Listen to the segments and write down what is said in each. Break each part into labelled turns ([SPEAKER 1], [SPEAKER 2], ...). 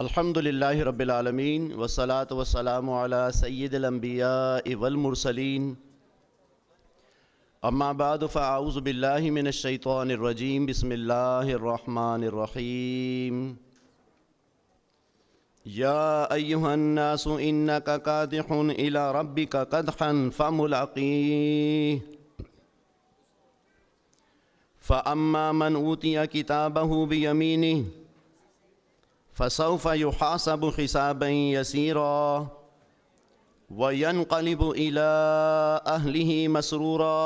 [SPEAKER 1] الحمد للہ رب العالمین والصلاة والسلام علی سید الانبیاء والمرسلین اما بعد فاعوذ باللہ من الشیطان الرجیم بسم اللہ الرحمن الرحیم یا ایہا الناس انکا قادح الی ربک قدحا فملاقیہ فاما من اوتی کتابہ بیمینہ فسوف يحاسب حسابا يسيرا وينقلب إلى أهله مسرورا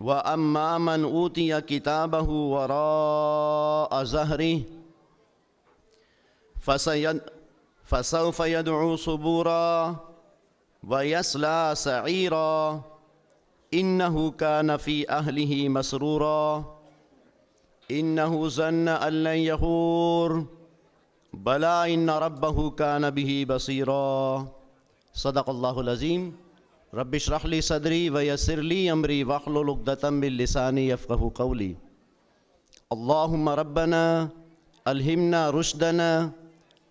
[SPEAKER 1] وأما من أوتي كتابه وراء ظهره فسوف يدعو صبورا ويصلى سعيرا إنه كان في أهله مسرورا إنه ظن أن لن يحور بلى إن ربه كان به بصيرا صدق الله العظيم رب اشرح لي صدري ويسر لي أمري واحلل عقدة من لساني يفقهوا قولي اللهم ربنا ألهمنا رشدنا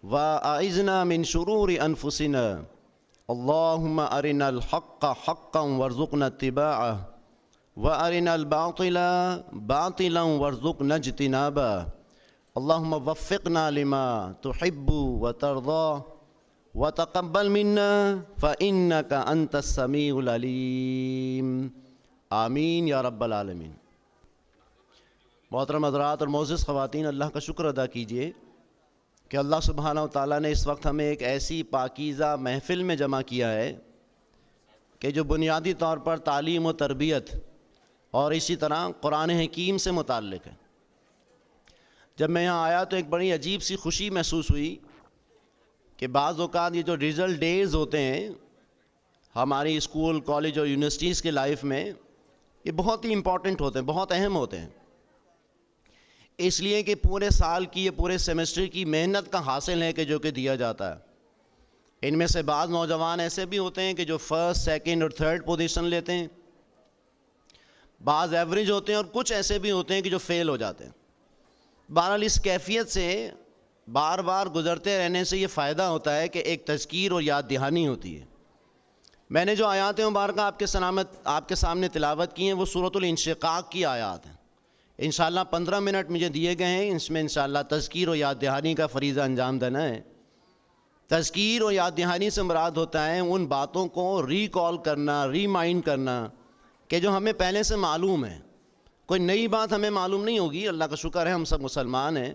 [SPEAKER 1] وأعذنا من شرور أنفسنا اللهم أرنا الحق حقا وارزقنا اتباعه وَأَرِنَا الْبَاطِلَ بَاطِلًا وَارْزُقْنَا اجْتِنَابَهُ اللهم وفقنا لما تحب وترضى وتقبل منا فإنك أنت السميع العليم آمین یا رب العالمین۔ محترم حضرات اور معزز خواتین، اللہ کا شکر ادا کیجئے کہ اللہ سبحانہ و تعالیٰ نے اس وقت ہمیں ایک ایسی پاکیزہ محفل میں جمع کیا ہے کہ جو بنیادی طور پر تعلیم و تربیت اور اسی طرح قرآن حکیم سے متعلق ہے۔ جب میں یہاں آیا تو ایک بڑی عجیب سی خوشی محسوس ہوئی کہ بعض اوقات یہ جو ریزلٹ ڈیز ہوتے ہیں ہماری اسکول، کالج اور یونیورسٹیز کے لائف میں، یہ بہت ہی امپورٹنٹ ہوتے ہیں، بہت اہم ہوتے ہیں، اس لیے کہ پورے سال کی، یہ پورے سیمسٹر کی محنت کا حاصل ہے کہ جو کہ دیا جاتا ہے۔ ان میں سے بعض نوجوان ایسے بھی ہوتے ہیں کہ جو فرسٹ، سیکنڈ اور تھرڈ پوزیشن لیتے ہیں، بعض ایوریج ہوتے ہیں اور کچھ ایسے بھی ہوتے ہیں کہ جو فیل ہو جاتے ہیں۔ بہرحال اس کیفیت سے بار بار گزرتے رہنے سے یہ فائدہ ہوتا ہے کہ ایک تذکیر اور یاد دہانی ہوتی ہے۔ میں نے جو آیات مبارکہ آپ کے سامنے تلاوت کی ہیں وہ سورۃ الانشقاق کی آیات ہیں۔ انشاءاللہ 15 منٹ مجھے دیے گئے ہیں، اس میں انشاءاللہ تذکیر و یاد دہانی کا فریضہ انجام دینا ہے۔ تذکیر و یاد دہانی سے مراد ہوتا ہے ان باتوں کو ریکال کرنا، ریمائنڈ کرنا کہ جو ہمیں پہلے سے معلوم ہے۔ کوئی نئی بات ہمیں معلوم نہیں ہوگی، اللہ کا شکر ہے ہم سب مسلمان ہیں۔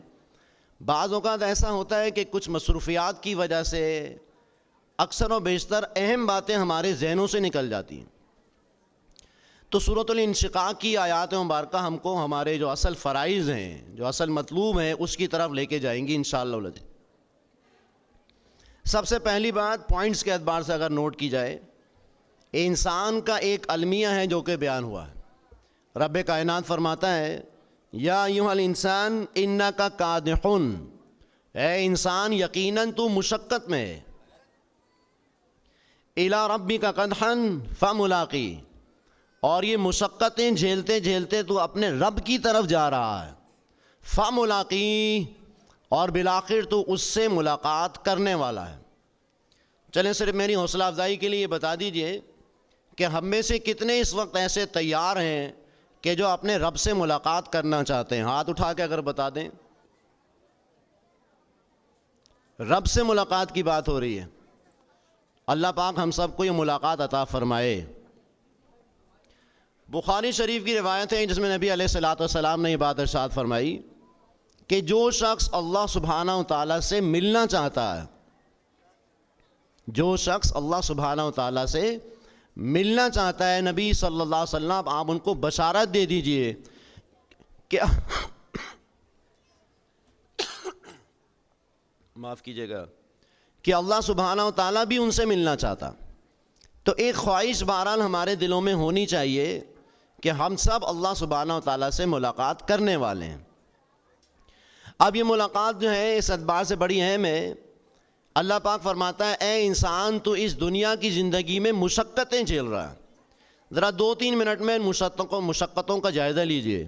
[SPEAKER 1] بعض اوقات ایسا ہوتا ہے کہ کچھ مصروفیات کی وجہ سے اکثر و بیشتر اہم باتیں ہمارے ذہنوں سے نکل جاتی ہیں۔ تو سورۃ الانشقاق کی آیات مبارکہ ہم کو ہمارے جو اصل فرائض ہیں، جو اصل مطلوب ہیں، اس کی طرف لے کے جائیں گی انشاءاللہ العزیز۔ سب سے پہلی بات پوائنٹس کے اعتبار سے اگر نوٹ کی جائے، انسان کا ایک المیہ ہے جو کہ بیان ہوا ہے۔ رب کائنات فرماتا ہے یا ایھا الانسان انکا قادح، اے انسان یقیناً تو مشقت میں ہے، الی ربک قدحا فملاقی، اور یہ مشقتیں جھیلتے جھیلتے تو اپنے رب کی طرف جا رہا ہے، فملاقی، اور بالآخر تو اس سے ملاقات کرنے والا ہے۔ چلیں صرف میری حوصلہ افزائی کے لیے یہ بتا دیجئے کہ ہم میں سے کتنے اس وقت ایسے تیار ہیں کہ جو اپنے رب سے ملاقات کرنا چاہتے ہیں؟ ہاتھ اٹھا کے اگر بتا دیں۔ رب سے ملاقات کی بات ہو رہی ہے، اللہ پاک ہم سب کو یہ ملاقات عطا فرمائے۔ بخاری شریف کی روایت ہے جس میں نبی علیہ الصلوۃ والسلام نے یہ بات ارشاد فرمائی کہ جو شخص اللہ سبحانہ و تعالیٰ سے ملنا چاہتا ہے، جو شخص اللہ سبحانہ و تعالیٰ سے ملنا چاہتا ہے، نبی صلی اللہ علیہ وسلم آپ ان کو بشارت دے دیجئے کہ معاف کیجئے گا، کہ اللہ سبحانہ و تعالیٰ بھی ان سے ملنا چاہتا۔ تو ایک خواہش بہرحال ہمارے دلوں میں ہونی چاہیے کہ ہم سب اللہ سبحانہ و تعالیٰ سے ملاقات کرنے والے ہیں۔ اب یہ ملاقات جو ہے اس اعتبار سے بڑی اہم ہے، اللہ پاک فرماتا ہے اے انسان تو اس دنیا کی زندگی میں مشقتیں جھیل رہا ہے۔ ذرا 2-3 منٹ میں مشقتوں کا جائزہ لیجئے۔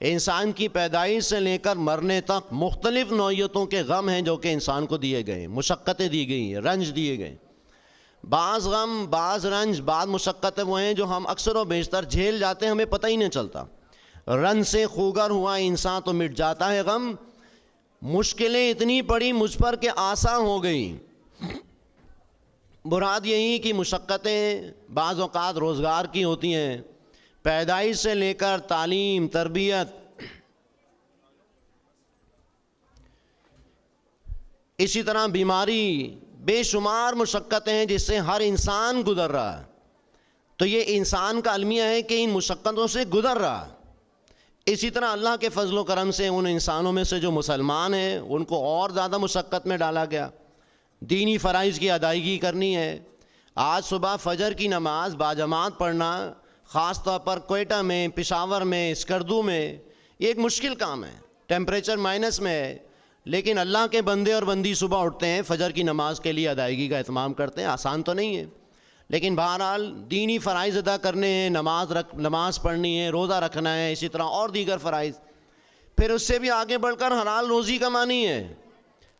[SPEAKER 1] انسان کی پیدائش سے لے کر مرنے تک مختلف نوعیتوں کے غم ہیں جو کہ انسان کو دیے گئے ہیں، مشقتیں دی گئی ہیں، رنج دیے گئے ہیں۔ بعض غم، بعض رنج، بعض مشقتیں وہ ہیں جو ہم اکثر و بیشتر جھیل جاتے ہیں، ہمیں پتہ ہی نہیں چلتا۔ رنج سے خوگر ہوا انسان تو مٹ جاتا ہے غم، مشکلیں اتنی پڑی مجھ پر کہ آسان ہو گئیں۔ مراد یہی کہ مشقتیں بعض اوقات روزگار کی ہوتی ہیں، پیدائش سے لے کر تعلیم، تربیت، اسی طرح بیماری، بے شمار مشقتیں ہیں جس سے ہر انسان گزر رہا ہے۔ تو یہ انسان کا المیہ ہے کہ ان مشقتوں سے گزر رہا ہے۔ اسی طرح اللہ کے فضل و کرم سے ان انسانوں میں سے جو مسلمان ہیں ان کو اور زیادہ مشقت میں ڈالا گیا، دینی فرائض کی ادائیگی کرنی ہے۔ آج صبح فجر کی نماز باجماعت پڑھنا، خاص طور پر کوئٹہ میں، پشاور میں، اسکردو میں، یہ ایک مشکل کام ہے، ٹیمپریچر مائنس میں ہے، لیکن اللہ کے بندے اور بندی صبح اٹھتے ہیں، فجر کی نماز کے لیے ادائیگی کا اہتمام کرتے ہیں۔ آسان تو نہیں ہے، لیکن بہرحال دینی فرائض ادا کرنے ہیں، نماز پڑھنی ہے، روزہ رکھنا ہے، اسی طرح اور دیگر فرائض۔ پھر اس سے بھی آگے بڑھ کر حلال روزی کمانی ہے۔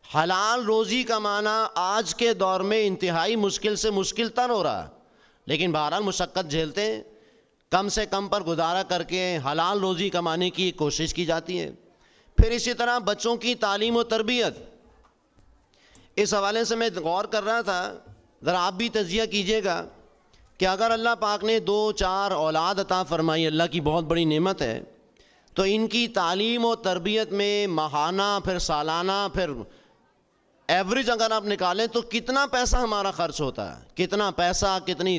[SPEAKER 1] حلال روزی کمانا آج کے دور میں انتہائی مشکل سے مشکل تر ہو رہا ہے، لیکن بہرحال مشقت جھیلتے ہیں، کم سے کم پر گزارا کر کے حلال روزی کمانے کی کوشش کی جاتی ہے۔ پھر اسی طرح بچوں کی تعلیم و تربیت، اس حوالے سے میں غور کر رہا تھا، ذرا آپ بھی تجزیہ کیجئے گا کہ اگر اللہ پاک نے 2-4 اولاد عطا فرمائی، اللہ کی بہت بڑی نعمت ہے، تو ان کی تعلیم و تربیت میں ماہانہ، پھر سالانہ، پھر ایوریج اگر آپ نکالیں تو کتنا پیسہ ہمارا خرچ ہوتا ہے، کتنا پیسہ، کتنی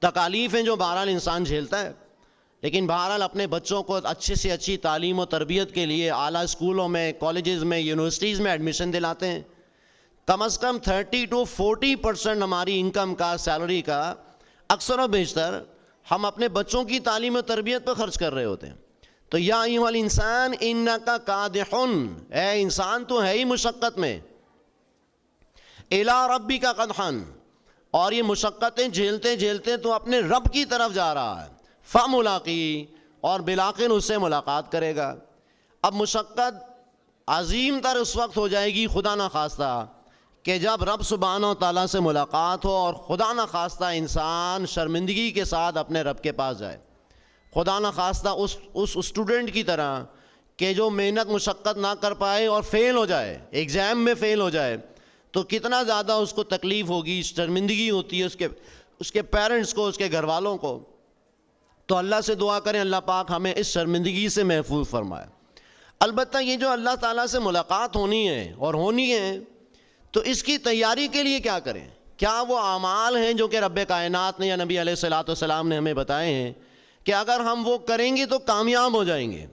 [SPEAKER 1] تکالیف ہیں جو بہرحال انسان جھیلتا ہے۔ لیکن بہرحال اپنے بچوں کو اچھے سے اچھی تعلیم و تربیت کے لیے اعلیٰ اسکولوں میں، کالجز میں، یونیورسٹیز میں ایڈمیشن دلاتے ہیں۔ کم از کم 30 to 40% ہماری انکم کا، سیلری کا اکثر و بیشتر ہم اپنے بچوں کی تعلیم و تربیت پہ خرچ کر رہے ہوتے ہیں۔ تو یا ایھا الانسان انک کادح، اے انسان تو ہے ہی مشقت میں، الی ربک قدحا، اور یہ مشقتیں جھیلتے جھیلتے تو اپنے رب کی طرف جا رہا ہے، فملاقی، اور بالآخر اس سے ملاقات کرے گا۔ اب مشقت عظیم تر اس وقت ہو جائے گی خدا نخواستہ کہ جب رب سبحانہ و تعالیٰ سے ملاقات ہو اور خدا نخواستہ انسان شرمندگی کے ساتھ اپنے رب کے پاس جائے، خدا نخواستہ اس اسٹوڈنٹ کی طرح کہ جو محنت مشقت نہ کر پائے اور فیل ہو جائے، ایگزام میں فیل ہو جائے، تو کتنا زیادہ اس کو تکلیف ہوگی، شرمندگی ہوتی ہے اس کے پیرنٹس کو، اس کے گھر والوں کو۔ تو اللہ سے دعا کریں اللہ پاک ہمیں اس شرمندگی سے محفوظ فرمائے۔ البتہ یہ جو اللہ تعالیٰ سے ملاقات ہونی ہے اور ہونی ہے، تو اس کی تیاری کے لیے کیا کریں؟ کیا وہ اعمال ہیں جو کہ رب کائنات نے یا نبی علیہ الصلوۃ والسلام نے ہمیں بتائے ہیں کہ اگر ہم وہ کریں گے تو کامیاب ہو جائیں گے؟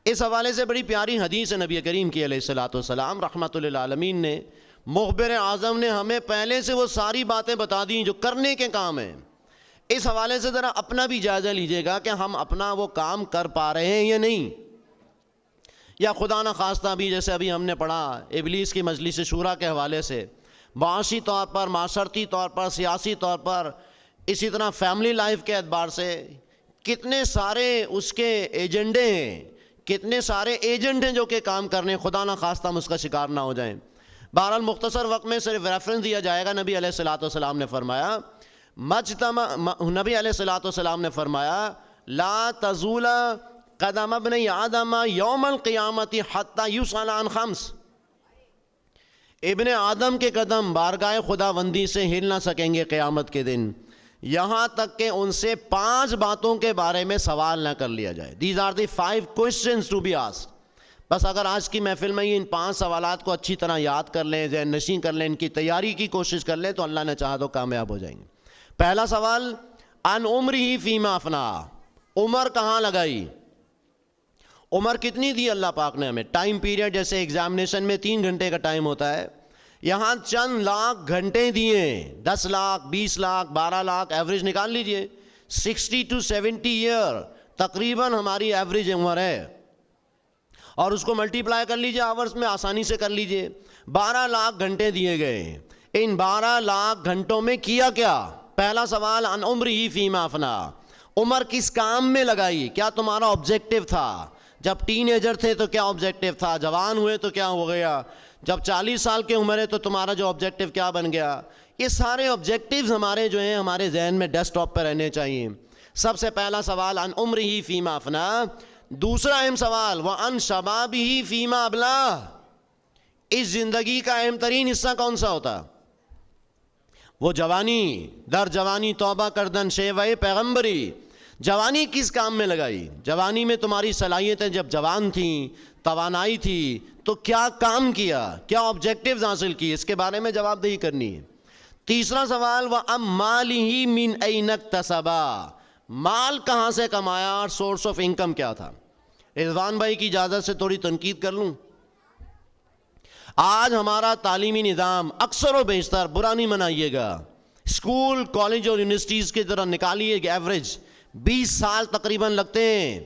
[SPEAKER 1] اس حوالے سے بڑی پیاری حدیث ہے نبی کریم کی علیہ الصلوۃ والسلام رحمۃ للعالمین نے، مخبر اعظم نے ہمیں پہلے سے وہ ساری باتیں بتا دیں جو کرنے کے کام ہیں۔ اس حوالے سے ذرا اپنا بھی جائزہ لیجئے گا کہ ہم اپنا وہ کام کر پا رہے ہیں یا نہیں، یا خدا نخواستہ بھی جیسے ابھی ہم نے پڑھا ابلیس کی مجلس شورا کے حوالے سے، معاشی طور پر، معاشرتی طور پر، سیاسی طور پر، اسی طرح فیملی لائف کے اعتبار سے کتنے سارے اس کے ایجنڈے ہیں، کتنے سارے ایجنٹ ہیں جو کہ کام کرنے، خدا نخواستہ ہم اس کا شکار نہ ہو جائیں۔ بہرحال مختصر وقت میں صرف ریفرنس دیا جائے گا۔ نبی علیہ الصلوۃ والسلام نے فرمایا، نبی علیہ الصلوۃ والسلام نے فرمایا لا تزول قدم ابن آدم یوم القیامت حتی یسأل عن خمس، ابن آدم کے قدم بارگاہ خداوندی سے ہل نہ سکیں گے قیامت کے دن، یہاں تک کہ ان سے 5 باتوں کے بارے میں سوال نہ کر لیا جائے۔ These are the 5 questions to be asked۔ بس اگر آج کی محفل میں ان 5 سوالات کو اچھی طرح یاد کر لیں، ذہن نشین کر لیں، ان کی تیاری کی کوشش کر لیں، تو اللہ نے چاہا تو کامیاب ہو جائیں گے۔ پہلا سوال، ان عمرہ فیما افنا، عمر کہاں لگائی؟ عمر کتنی دی اللہ پاک نے ہمیں؟ ٹائم پیریڈ جیسے ایگزامینیشن میں 3 گھنٹے کا ٹائم ہوتا ہے، یہاں چند لاکھ گھنٹے دیے، 10 لاکھ، 20 لاکھ، 12 لاکھ، ایوریج نکال لیجئے، 60 to 70 ایئر تقریباً ہماری ایوریج عمر ہے، اور اس کو ملٹیپلائی کر لیجئے آورس میں، آسانی سے کر لیجئے۔ 12 لاکھ گھنٹے دیے گئے، ان 12 لاکھ گھنٹوں میں کیا کیا؟ پہلا سوال، ان عمرہ فیما افنا، عمر کس کام میں لگائی؟ کیا تمہارا آبجیکٹو تھا؟ جب ٹین ایجر تھے تو کیا آبجیکٹو تھا؟ جوان ہوئے تو کیا ہو گیا؟ جب 40 سال کے عمر ہے تو تمہارا جو آبجیکٹو کیا بن گیا؟ یہ سارے آبجیکٹیوز ہمارے جو ہیں ہمارے ذہن میں ڈیسک ٹاپ پہ رہنے چاہیے. سب سے پہلا سوال عن عمرہ فیما افنا. دوسرا اہم سوال وعن شبابہ فیما ابلاہ. اس زندگی کا اہم ترین حصہ کون سا ہوتا؟ وہ جوانی. در جوانی توبہ کردن شیوہ پیغمبری. جوانی کس کام میں لگائی؟ جوانی میں تمہاری صلاحیتیں جب جوان تھیں، توانائی تھی، تو کیا کام کیا؟ کیا آبجیکٹیوز حاصل کیے؟ اس کے بارے میں جواب دہی کرنی ہے. تیسرا سوال وَأَمْ مَالِهِ مِنْ أَيْنَ اكْتَسَبَا. مال کہاں سے کمایا اور سورس آف انکم کیا تھا؟ رضوان بھائی کی اجازت سے تھوڑی تنقید کر لوں. آج ہمارا تعلیمی نظام اکثر و بیشتر، برا نہیں منائیے گا، اسکول کالج اور یونیورسٹیز کی طرح نکالیے کہ ایوریج 20 سال تقریباً لگتے ہیں.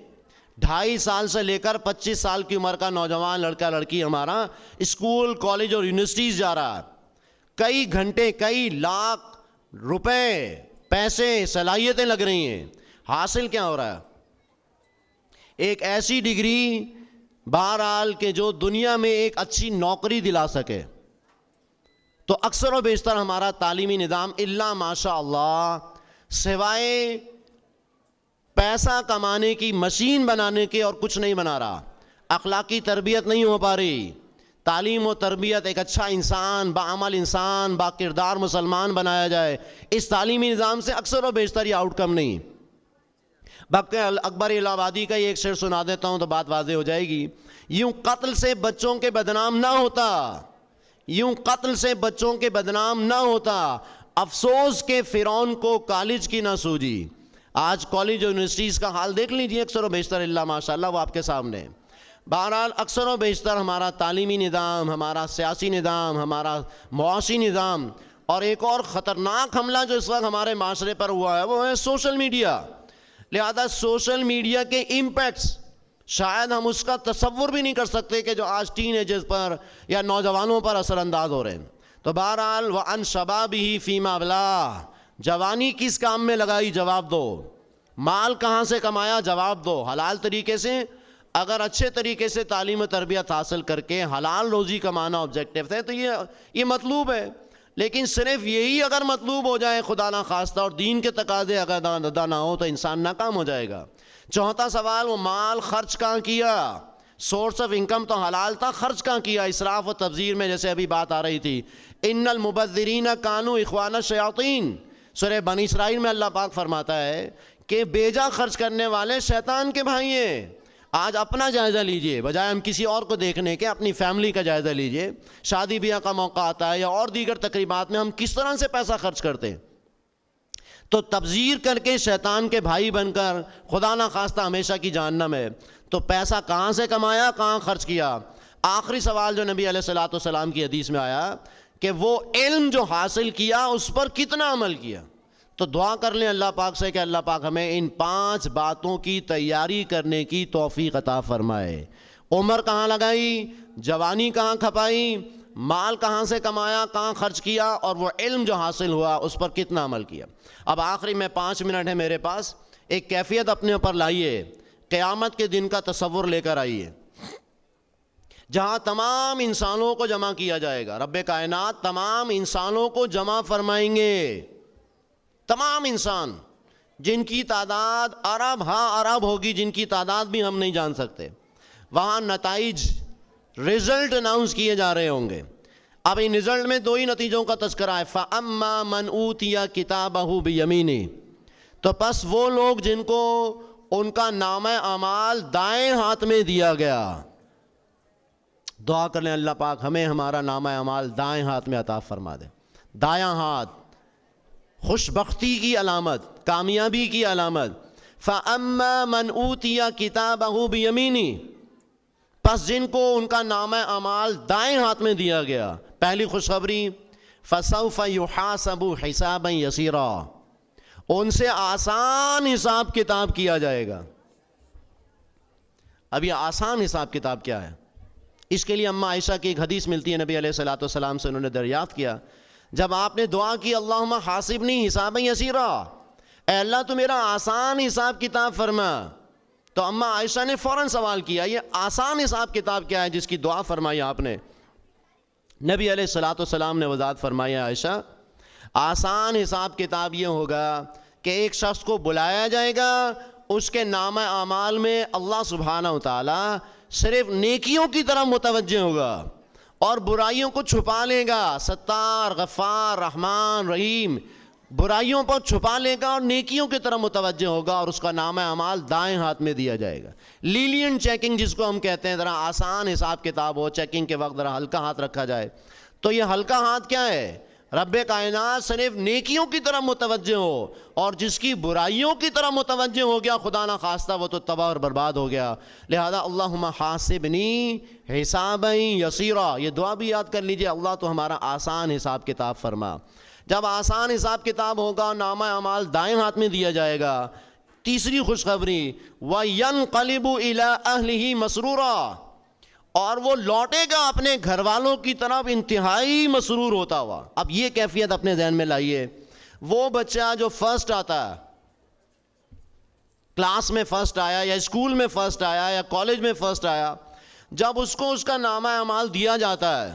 [SPEAKER 1] 2.5 سال سے لے کر 25 سال کی عمر کا نوجوان لڑکا لڑکی ہمارا اسکول کالج اور یونیورسٹیز جا رہا ہے. کئی گھنٹے، کئی لاکھ روپے، پیسے، صلاحیتیں لگ رہی ہیں. حاصل کیا ہو رہا ہے؟ ایک ایسی ڈگری بہرحال کہ جو دنیا میں ایک اچھی نوکری دلا سکے. تو اکثر و بیشتر ہمارا تعلیمی نظام الا ماشاء اللہ سوائے پیسہ کمانے کی مشین بنانے کے اور کچھ نہیں بنا رہا. اخلاقی تربیت نہیں ہو پا رہی. تعلیم و تربیت ایک اچھا انسان، باعمل انسان، با کردار مسلمان بنایا جائے، اس تعلیمی نظام سے اکثر و بیشتر یہ آؤٹ کم نہیں. بلکہ اکبر الہ آبادی کا ایک شعر سنا دیتا ہوں تو بات واضح ہو جائے گی. یوں قتل سے بچوں کے بدنام نہ ہوتا، یوں قتل سے بچوں کے بدنام نہ ہوتا، افسوس کہ فرعون کو کالج کی نہ سوجی. آج کالج اور یونیورسٹیز کا حال دیکھ لیجیے، اکثر و بیشتر اللہ ماشاءاللہ وہ آپ کے سامنے. بہرحال اکثر و بیشتر ہمارا تعلیمی نظام، ہمارا سیاسی نظام، ہمارا معاشی نظام، اور ایک اور خطرناک حملہ جو اس وقت ہمارے معاشرے پر ہوا ہے وہ ہے سوشل میڈیا. لہذا سوشل میڈیا کے امپیکٹس شاید ہم اس کا تصور بھی نہیں کر سکتے کہ جو آج ٹین ایجز پر یا نوجوانوں پر اثر انداز ہو رہے ہیں. تو بہرحال وَعَنْ شَبَابِهِ فِيمَا أَبْلَاهُ. جوانی کس کام میں لگائی؟ جواب دو. مال کہاں سے کمایا؟ جواب دو. حلال طریقے سے. اگر اچھے طریقے سے تعلیم و تربیت حاصل کر کے حلال روزی کمانا آبجیکٹیو ہے تو یہ مطلوب ہے. لیکن صرف یہی اگر مطلوب ہو جائے خدا نہ خواستہ اور دین کے تقاضے اگر ادا نہ ہو تو انسان ناکام ہو جائے گا. چوتھا سوال وہ مال خرچ کہاں کیا؟ سورس آف انکم تو حلال تھا، خرچ کہاں کیا؟ اسراف و تبذیر میں، جیسے ابھی بات آ رہی تھی ان المبذرین کانوا اخوان الشیاطین. سورہ بنی اسرائیل میں اللہ پاک فرماتا ہے کہ بیجا خرچ کرنے والے شیطان کے بھائی ہیں. آج اپنا جائزہ لیجئے، بجائے ہم کسی اور کو دیکھنے کے اپنی فیملی کا جائزہ لیجئے. شادی بیاہ کا موقع آتا ہے یا اور دیگر تقریبات میں ہم کس طرح سے پیسہ خرچ کرتے ہیں. تو تبذیر کر کے شیطان کے بھائی بن کر خدا نہ خواستہ ہمیشہ کی جہنم ہے. تو پیسہ کہاں سے کمایا، کہاں خرچ کیا؟ آخری سوال جو نبی علیہ الصلوۃ والسلام کی حدیث میں آیا کہ وہ علم جو حاصل کیا اس پر کتنا عمل کیا. تو دعا کر لیں اللہ پاک سے کہ اللہ پاک ہمیں ان 5 باتوں کی تیاری کرنے کی توفیق عطا فرمائے. عمر کہاں لگائی، جوانی کہاں کھپائی، مال کہاں سے کمایا، کہاں خرچ کیا، اور وہ علم جو حاصل ہوا اس پر کتنا عمل کیا. اب آخری میں 5 منٹ ہے میرے پاس، ایک کیفیت اپنے اوپر لائیے، قیامت کے دن کا تصور لے کر آئیے جہاں تمام انسانوں کو جمع کیا جائے گا. رب کائنات تمام انسانوں کو جمع فرمائیں گے. تمام انسان جن کی تعداد ارب ہاں ارب ہوگی، جن کی تعداد بھی ہم نہیں جان سکتے. وہاں نتائج، رزلٹ اناؤنس کیے جا رہے ہوں گے. اب ان رزلٹ میں 2 ہی نتیجوں کا تذکرہ ہے. فَأَمَّا مَنْ أُوتِيَ كِتَابَهُ بِيَمِينِهِ. تو پس وہ لوگ جن کو ان کا نامہ اعمال دائیں ہاتھ میں دیا گیا. دعا کر لیں اللہ پاک ہمیں ہمارا نامہ اعمال دائیں ہاتھ میں عطا فرما دے. دایاں ہاتھ خوش بختی کی علامت، کامیابی کی علامت. فَأَمَّا مَنْ أُوتِيَ كِتَابَهُ بِيَمِينِهِ. پس جن کو ان کا نامہ اعمال دائیں ہاتھ میں دیا گیا، پہلی خوشخبری فَسَوْفَ يُحَاسَبُ حِسَابًا يَسِيرًا. ان سے آسان حساب کتاب کیا جائے گا. اب یہ آسان حساب کتاب کیا ہے؟ اس کے لیے اماں عائشہ کی ایک حدیث ملتی ہے، نبی علیہ الصلوۃ والسلام سے انہوں نے دریافت کیا، جب آپ نے دعا کی اللہم حاسبنی حسابا یسیرا، اے اللہ تو میرا آسان حساب کتاب فرما. تو اماں عائشہ نے فوراً سوال کیا یہ آسان حساب کتاب کیا ہے جس کی دعا فرمائی آپ نے؟ نبی علیہ الصلوۃ والسلام نے وضاحت فرمائی عائشہ آسان حساب کتاب یہ ہوگا کہ ایک شخص کو بلایا جائے گا, اس کے نامہ اعمال میں اللہ سبحانہ و تعالی صرف نیکیوں کی طرف متوجہ ہوگا اور برائیوں کو چھپا لے گا. ستار, غفار, رحمان, رحیم, برائیوں پر چھپا لے گا اور نیکیوں کی طرف متوجہ ہوگا, اور اس کا نامہ اعمال دائیں ہاتھ میں دیا جائے گا. لینینٹ چیکنگ جس کو ہم کہتے ہیں, ذرا آسان حساب کتاب ہو, چیکنگ کے وقت ذرا ہلکا ہاتھ رکھا جائے. تو یہ ہلکا ہاتھ کیا ہے؟ رب کائنات صرف نیکیوں کی طرف متوجہ ہو, اور جس کی برائیوں کی طرف متوجہ ہو گیا خدا نہ خواستہ وہ تو تباہ اور برباد ہو گیا. لہذا اللہم حاسبنی حسابا یسیرا, یہ دعا بھی یاد کر لیجئے, اللہ تو ہمارا آسان حساب کتاب فرما. جب آسان حساب کتاب ہوگا, نامہ اعمال دائیں ہاتھ میں دیا جائے گا. تیسری خوشخبری وَيَنْقَلِبُ إِلَىٰ أَهْلِهِ مَسْرُورًا, اور وہ لوٹے گا اپنے گھر والوں کی طرف انتہائی مسرور ہوتا ہوا. اب یہ کیفیت اپنے ذہن میں لائیے, وہ بچہ جو فرسٹ آتا ہے, کلاس میں فرسٹ آیا یا اسکول میں فرسٹ آیا یا کالج میں فرسٹ آیا, جب اس کو اس کا نامہ اعمال دیا جاتا ہے,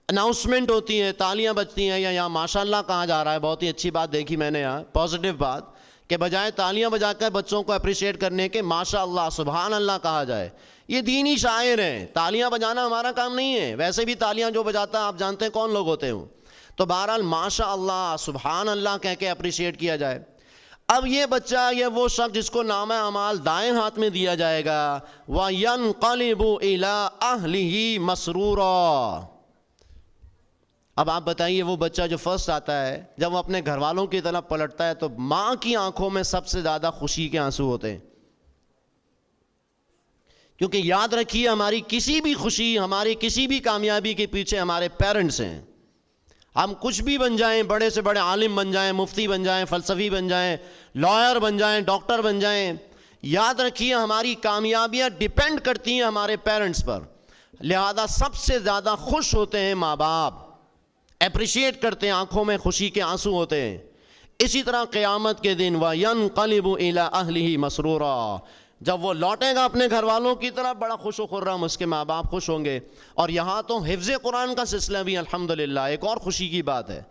[SPEAKER 1] اناؤنسمنٹ ہوتی ہے, تالیاں بجتی ہیں, یا یہاں ماشاء اللہ کہا جا رہا ہے, بہت ہی اچھی بات دیکھی میں نے یہاں, پازیٹیو بات, کہ بجائے تالیاں بجا کر بچوں کو اپریشیٹ کرنے کے ماشاء اللہ سبحان اللہ کہا جائے. یہ دینی شاعر ہیں, تالیاں بجانا ہمارا کام نہیں ہے, ویسے بھی تالیاں جو بجاتا ہے آپ جانتے ہیں کون لوگ ہوتے ہیں. تو بہرحال ماشاء اللہ سبحان اللہ کہہ کے اپریشیٹ کیا جائے. اب یہ بچہ, یہ وہ شخص جس کو نامہ اعمال دائیں ہاتھ میں دیا جائے گا, وَيَنْقَلِبُ إِلَىٰ أَهْلِهِ مَسْرُورًا. اب آپ بتائیے وہ بچہ جو فرسٹ آتا ہے, جب وہ اپنے گھر والوں کی طرف پلٹتا ہے تو ماں کی آنکھوں میں سب سے زیادہ خوشی کے آنسو ہوتے ہیں. کیونکہ یاد رکھیے ہماری کسی بھی خوشی, ہماری کسی بھی کامیابی کے پیچھے ہمارے پیرنٹس ہیں. ہم کچھ بھی بن جائیں, بڑے سے بڑے عالم بن جائیں, مفتی بن جائیں, فلسفی بن جائیں, لائر بن جائیں, ڈاکٹر بن جائیں, یاد رکھیے ہماری کامیابیاں ڈیپینڈ کرتی ہیں ہمارے پیرنٹس پر. لہذا سب سے زیادہ خوش ہوتے ہیں ماں باپ, اپریشیٹ کرتے ہیں, آنکھوں میں خوشی کے آنسو ہوتے ہیں. اسی طرح قیامت کے دن وَيَنْقَلِبُ إِلَىٰ أَهْلِهِ مَسْرُورًا, جب وہ لوٹے گا اپنے گھر والوں کی طرف بڑا خوش و خرم, اس کے ماں باپ خوش ہوں گے. اور یہاں تو حفظ قرآن کا سلسلہ بھی الحمدللہ ایک اور خوشی کی بات ہے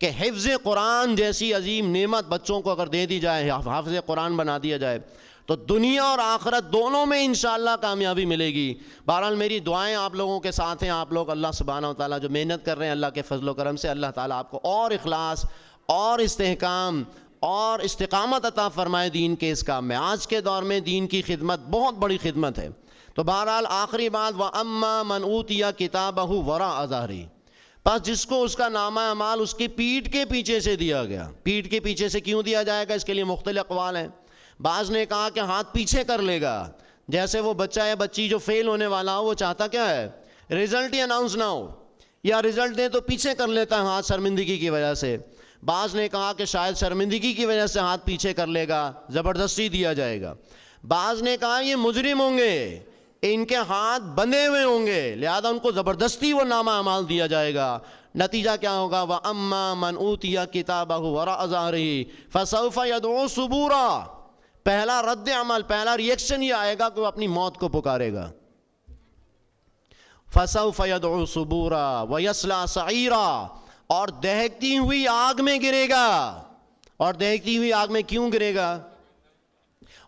[SPEAKER 1] کہ حفظ قرآن جیسی عظیم نعمت بچوں کو اگر دے دی جائے, حافظ قرآن بنا دیا جائے, تو دنیا اور آخرت دونوں میں انشاءاللہ کامیابی ملے گی. بہرحال میری دعائیں آپ لوگوں کے ساتھ ہیں. آپ لوگ اللہ سبحانہ و تعالیٰ جو محنت کر رہے ہیں, اللہ کے فضل و کرم سے اللہ تعالیٰ آپ کو اور اخلاص اور استحکام اور استقامت عطا فرمائے دین کے اس کام میں. آج کے دور میں دین کی خدمت بہت بڑی خدمت ہے. تو بہرحال آخری بات, وَأَمَّا مَنْ أُوتِيَ كِتَابَهُ وَرَاءَ ظَهْرِهِ, پس جس کو اس کا نامہ اعمال اس کی پیٹھ کے پیچھے سے دیا گیا. پیٹھ کے پیچھے سے کیوں دیا جائے گا, اس کے لیے مختلف اقوال ہیں. بعض نے کہا کہ ہاتھ پیچھے کر لے گا, جیسے وہ بچہ یا بچی جو فیل ہونے والا ہو, وہ چاہتا کیا ہے رزلٹ ہی اناؤنس نہ ہو, یا رزلٹ دے تو پیچھے کر لیتا ہے ہاتھ شرمندگی کی وجہ سے. بعض نے کہا کہ شاید شرمندگی کی وجہ سے ہاتھ پیچھے کر لے گا, زبردستی دیا جائے گا. بعض نے کہا یہ مجرم ہوں گے, ان کے ہاتھ بندھے ہوئے ہوں گے, لہذا ان کو زبردستی وہ نامہ اعمال دیا جائے گا. نتیجہ کیا ہوگا, وَأَمَّا مَنْ أُوتِيَ كِتَابَهُ وَرَاءَ ظَهْرِهِ فَسَوْفَ يَدْعُو ثُبُورًا, پہلا رد عمل, پہلا ریئیکشن یہ آئے گا کہ وہ اپنی موت کو پکارے گا. فَسَوْفَ يَدْعُو ثُبُورًا وَيَصْلَىٰ سَعِيرًا, اور دہکتی ہوئی آگ میں گرے گا. اور دہکتی ہوئی آگ میں کیوں گرے گا,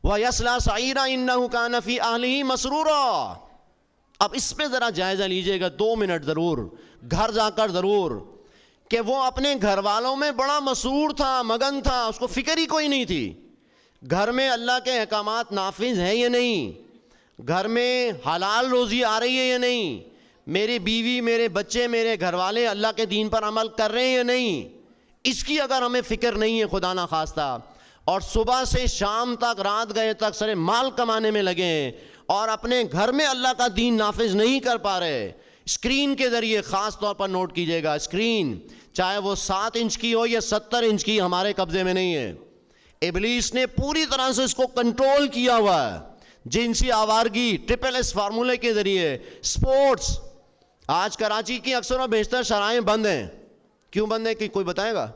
[SPEAKER 1] وَيَصْلَىٰ سَعِيرًا إِنَّهُ كَانَ فِي أَهْلِهِ مَسْرُورًا. اب اس پہ ذرا جائزہ لیجئے گا 2 منٹ ضرور, گھر جا کر ضرور, کہ وہ اپنے گھر والوں میں بڑا مسرور تھا, مگن تھا, اس کو فکر ہی کوئی نہیں تھی. گھر میں اللہ کے احکامات نافذ ہیں یا نہیں, گھر میں حلال روزی آ رہی ہے یا نہیں, میری بیوی, میرے بچے, میرے گھر والے اللہ کے دین پر عمل کر رہے ہیں یا نہیں, اس کی اگر ہمیں فکر نہیں ہے خدا نہ خواستہ, اور صبح سے شام تک, رات گئے تک سارے مال کمانے میں لگے ہیں, اور اپنے گھر میں اللہ کا دین نافذ نہیں کر پا رہے, اسکرین کے ذریعے خاص طور پر نوٹ کیجئے گا, اسکرین چاہے وہ 7 انچ کی ہو یا 70 انچ کی, ہمارے قبضے میں نہیں ہے. ابلیس نے پوری طرح سے اس کو کنٹرول کیا ہوا ہے, جنسی آوارگی, SSS فارمولے کے ذریعے, سپورٹس. آج کراچی کی اکثر و بیشتر شرائیں بند ہیں. کیوں بند ہیں کہ کوئی بتائے گا,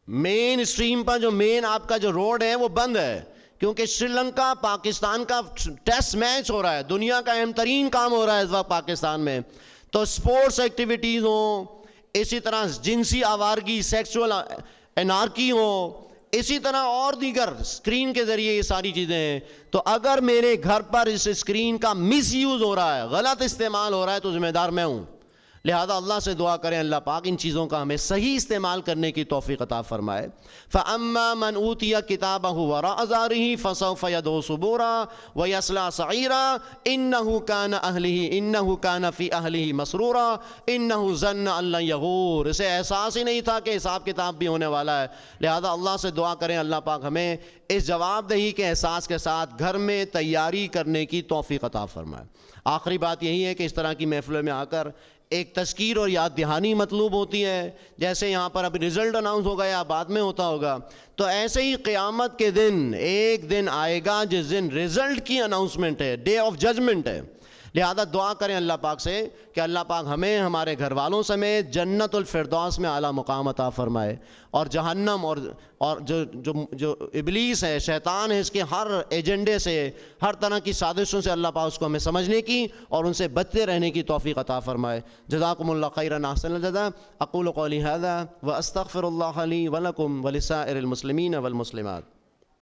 [SPEAKER 1] مین اسٹریم پر جو مین آپ کا جو روڈ ہے وہ بند ہے، کیونکہ سری لنکا پاکستان کا ٹیسٹ میچ ہو رہا ہے، دنیا کا اہم ترین کام ہو رہا ہے اس وقت پاکستان میں. تو سپورٹس ایکٹیویٹیز ہوں، اسی طرح جنسی آوارگی سیکسول انارکی ہو، اسی طرح اور دیگر اسکرین کے ذریعے یہ ساری چیزیں ہیں. تو اگر میرے گھر پر اس اسکرین کا مس یوز ہو رہا ہے، غلط استعمال ہو رہا ہے، تو ذمہ دار میں ہوں. لہذا اللہ سے دعا کریں اللہ پاک ان چیزوں کا ہمیں صحیح استعمال کرنے کی توفیق عطا فرمائے. فَأَمَّا مَنْ أُوتِيَ كِتَابَهُ وَرَاءَ ظَهْرِهِ فَسَوْفَ يَدْعُو ثُبُورًا وَيَصْلَىٰ سَعِيرًا إِنَّهُ كَانَ فِي أَهْلِهِ مَسْرُورًا إِنَّهُ ظَنَّ أَن لَّن يَحُورَ. اسے احساس ہی نہیں تھا کہ حساب کتاب بھی ہونے والا ہے. لہذا اللہ سے دعا کریں اللہ پاک ہمیں اس جواب دہی کے احساس کے ساتھ گھر میں تیاری کرنے کی توفیق عطا فرمائے. آخری بات یہی ہے کہ اس طرح کی محفلوں میں آ کر ایک تذکیر اور یاد دہانی مطلوب ہوتی ہے. جیسے یہاں پر ابھی رزلٹ اناؤنس ہوگا یا بعد میں ہوتا ہوگا، تو ایسے ہی قیامت کے دن ایک دن آئے گا جس دن رزلٹ کی اناؤنسمنٹ ہے، ڈے آف ججمنٹ ہے. لہذا دعا کریں اللہ پاک سے کہ اللہ پاک ہمیں ہمارے گھر والوں سمیت جنت الفردوس میں اعلیٰ مقام عطا فرمائے، اور جہنم اور جو ابلیس ہے، شیطان ہے، اس کے ہر ایجنڈے سے، ہر طرح کی سازشوں سے اللہ پاک اس کو ہمیں سمجھنے کی اور ان سے بچتے رہنے کی توفیق عطا فرمائے. جزاکم اللہ خیرا احسن الجزاء. اقول قولی ھذا واستغفر اللہ لی ولکم ولسائر المسلمین والمسلمات.